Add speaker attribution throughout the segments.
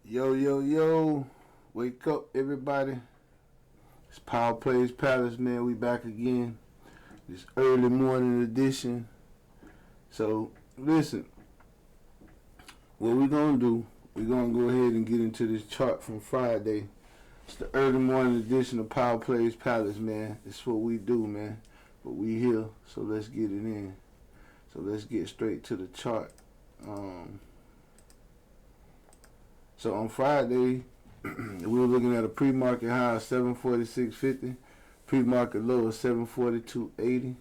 Speaker 1: Yo, yo, yo. Wake up, everybody. It's Power Plays Palace, man. We back again. This early morning edition. So, listen. What we're going to do, we're going to go ahead and get into this chart from Friday. It's the early morning edition of Power Plays Palace, man. It's what we do, man. But we here, so let's get it in. So, let's get straight to the chart. So on Friday, we were looking at a pre-market high of 746.50, pre-market low of 742.80,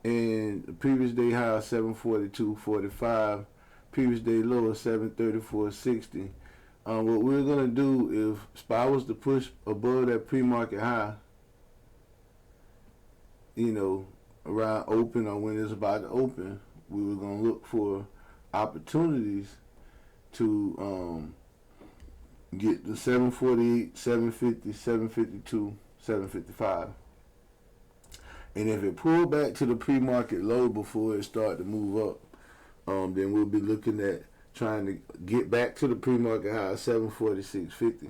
Speaker 1: and the previous day high of 742.45, previous day low of 734.60. What we're gonna do, if SPY was to push above that pre-market high, around open or when it's about to open, we were gonna look for opportunities to get the 748, 750, 752, 755. And if it pulled back to the pre-market low before it started to move up, then we'll be looking at trying to get back to the pre-market high of 746.50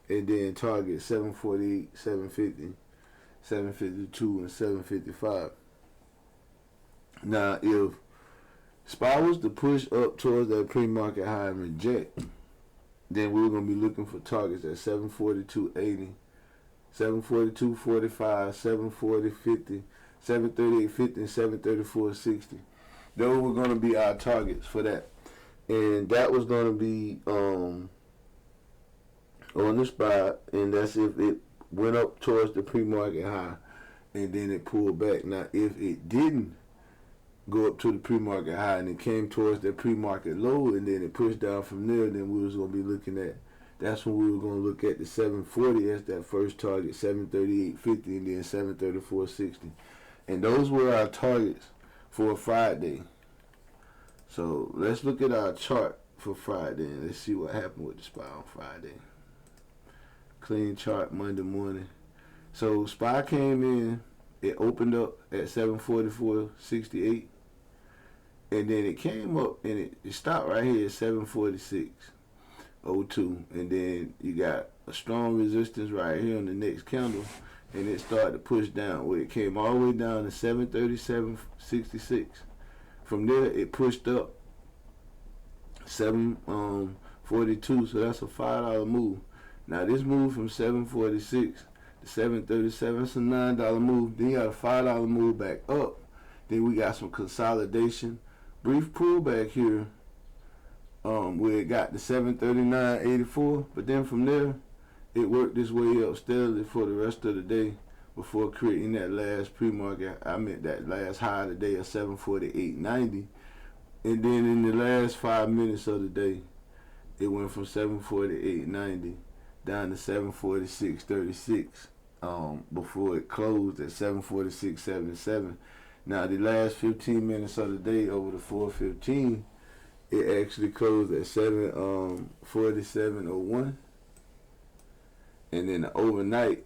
Speaker 1: and then target 748, 750, 752, and 755. Now, if SPY was to push up towards that pre-market high and reject, then we're going to be looking for targets at 742.80, 742.45, 740.50, 738.50, and 734.60. Those were going to be our targets for that. And that was going to be on the spot, and that's if it went up towards the pre-market high and then it pulled back. Now, if it didn't go up to the pre-market high and it came towards that pre-market low and then it pushed down from there, then we was going to be looking at, that's when we were going to look at the 740 as that first target, 738.50, and then 734.60. And those were our targets for Friday. So let's look at our chart for Friday and let's see what happened with the SPY on Friday. Clean chart Monday morning. So SPY came in, it opened up at 744.68. And then it came up and it stopped right here at 746.02. And then you got a strong resistance right here on the next candle. And it started to push down where it came all the way down to 737.66. From there it pushed up 742. So that's a $5 move. Now this move from 746 to 737, that's a $9 move. Then you got a $5 move back up. Then we got some consolidation. Brief pullback here where it got to 739.84, but then from there it worked its way up steadily for the rest of the day before creating that last pre-market, that last high of the day of 748.90. And then in the last 5 minutes of the day it went from 748.90 down to 746.36 before it closed at 746.77. Now the last 15 minutes of the day over the 4:15, it actually closed at 747.01, and then the overnight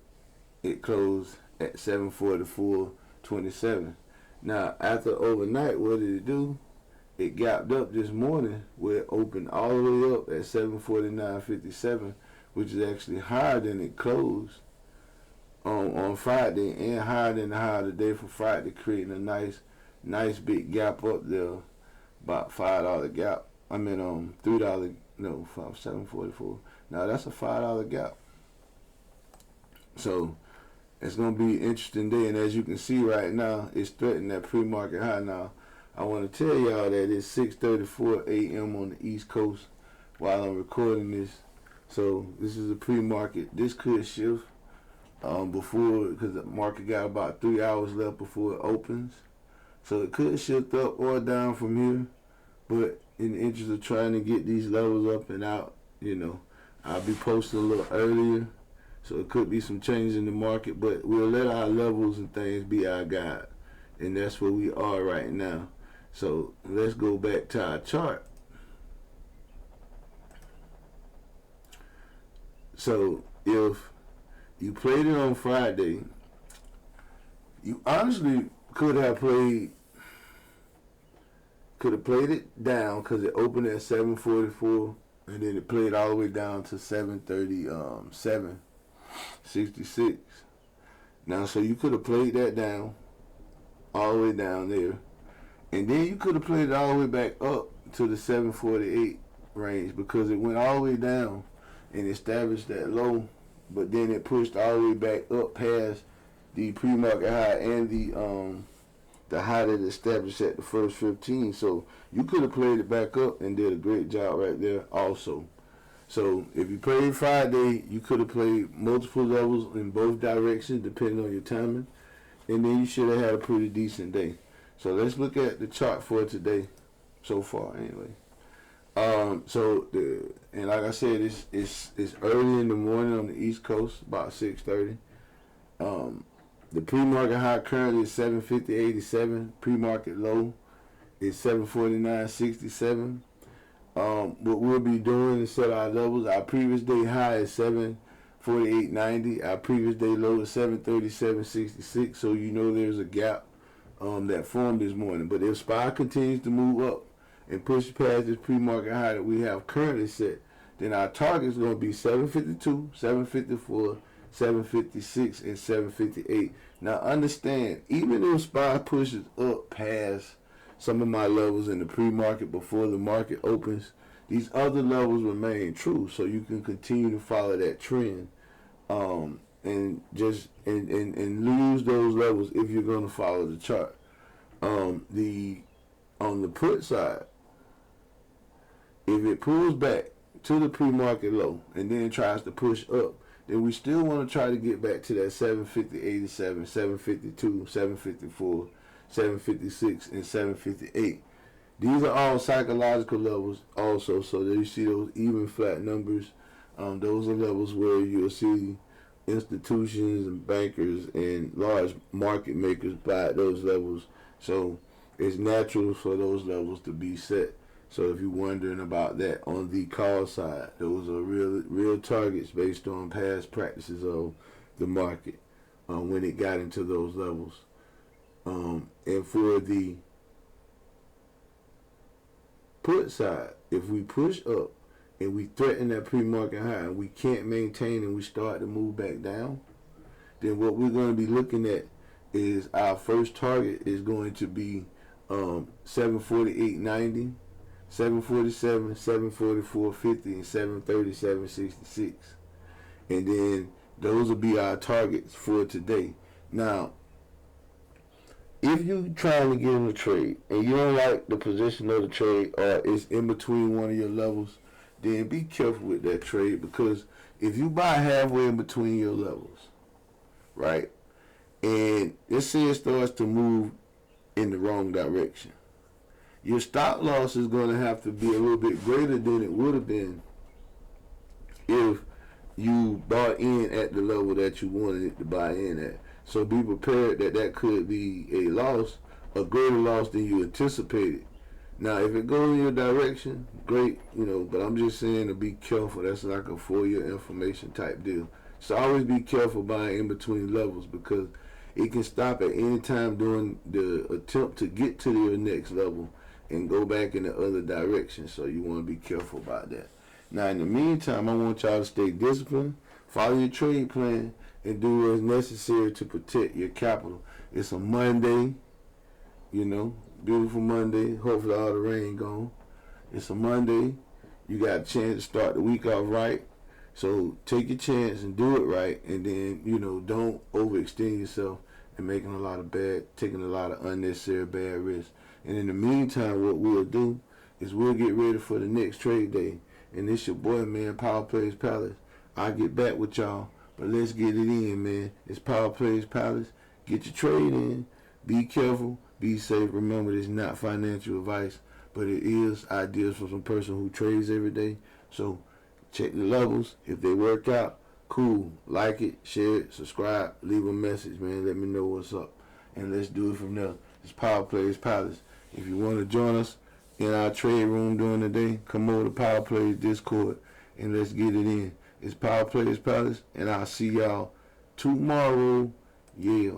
Speaker 1: it closed at 744.27. Now after overnight, what did it do? It gapped up this morning where it opened all the way up at 749.57, which is actually higher than it closed on Friday and higher than the high of the day for Friday, creating a nice big gap up there, about $5 gap. $3, no, 744. Now that's a $5 gap. So it's gonna be an interesting day, and as you can see right now, it's threatening that pre-market high. Now I want to tell y'all that it's 6:34 a.m. on the East Coast while I'm recording this. So this is a pre-market. This could shift before, because the market got about 3 hours left before it opens. So it could shift up or down from here. But in the interest of trying to get these levels up and out, I'll be posting a little earlier. So it could be some change in the market, but we'll let our levels and things be our guide. And that's where we are right now. So let's go back to our chart. So if you played it on Friday, you honestly could have played could have played it down because it opened at 744, and then it played all the way down to 737.66. Now, so you could have played that down, all the way down there, and then you could have played it all the way back up to the 748 range because it went all the way down and established that low, but then it pushed all the way back up past the pre-market high and the high that established at the first 15. So you could have played it back up and did a great job right there also. So if you played Friday, you could have played multiple levels in both directions depending on your timing, and then you should have had a pretty decent day. So let's look at the chart for today so far anyway. And like I said, it's early in the morning on the East Coast, about 6:30. The pre-market high currently is 750.87. Pre-market low is 749.67. What we'll be doing is set our levels. Our previous day high is 748.90. Our previous day low is 737.66. So you know there's a gap that formed this morning. But if SPY continues to move up and push past this pre-market high that we have currently set, then our target is going to be 752, 754, 756, and 758. Now understand, even if SPY pushes up past some of my levels in the pre-market before the market opens, these other levels remain true. So you can continue to follow that trend and just and lose those levels if you're going to follow the chart. On the put side, if it pulls back to the pre-market low and then tries to push up, then we still want to try to get back to that 750.87, 752, 754, 756, and 758. These are all psychological levels also, so that you see those even flat numbers. Those are levels where you'll see institutions and bankers and large market makers buy at those levels. So it's natural for those levels to be set. So if you're wondering about that, on the call side, those are real targets based on past practices of the market when it got into those levels. And for the put side, if we push up and we threaten that pre-market high and we can't maintain and we start to move back down, then what we're going to be looking at is our first target is going to be 748.90. 747, 744.50, and 737.66. And then those will be our targets for today. Now, if you're trying to get in a trade and you don't like the position of the trade or it's in between one of your levels, then be careful with that trade, because if you buy halfway in between your levels, right, and let's say it starts to move in the wrong direction, your stop loss is going to have to be a little bit greater than it would have been if you bought in at the level that you wanted it to buy in at. So be prepared that that could be a loss, a greater loss than you anticipated. Now, if it goes in your direction, great, but I'm just saying to be careful. That's like a for your information type deal. So always be careful buying in between levels, because it can stop at any time during the attempt to get to your next level and go back in the other direction. So you want to be careful about that. Now, in the meantime, I want y'all to stay disciplined, follow your trade plan, and do what's necessary to protect your capital. It's a Monday, beautiful Monday. Hopefully all the rain gone. It's a Monday. You got a chance to start the week off right. So take your chance and do it right. And then, don't overextend yourself and taking a lot of unnecessary bad risks. And in the meantime, what we'll do is we'll get ready for the next trade day. And it's your boy, man, Power Plays Palace. I'll get back with y'all, but let's get it in, man. It's Power Plays Palace. Get your trade in. Be careful. Be safe. Remember, this is not financial advice, but it is ideas from some person who trades every day. So check the levels. If they work out, cool. Like it, share it, subscribe, leave a message, man. Let me know what's up. And let's do it from there. It's Power Plays Palace. If you want to join us in our trade room during the day, come over to Power Plays Discord and let's get it in. It's Power Plays Palace, and I'll see y'all tomorrow. Yeah.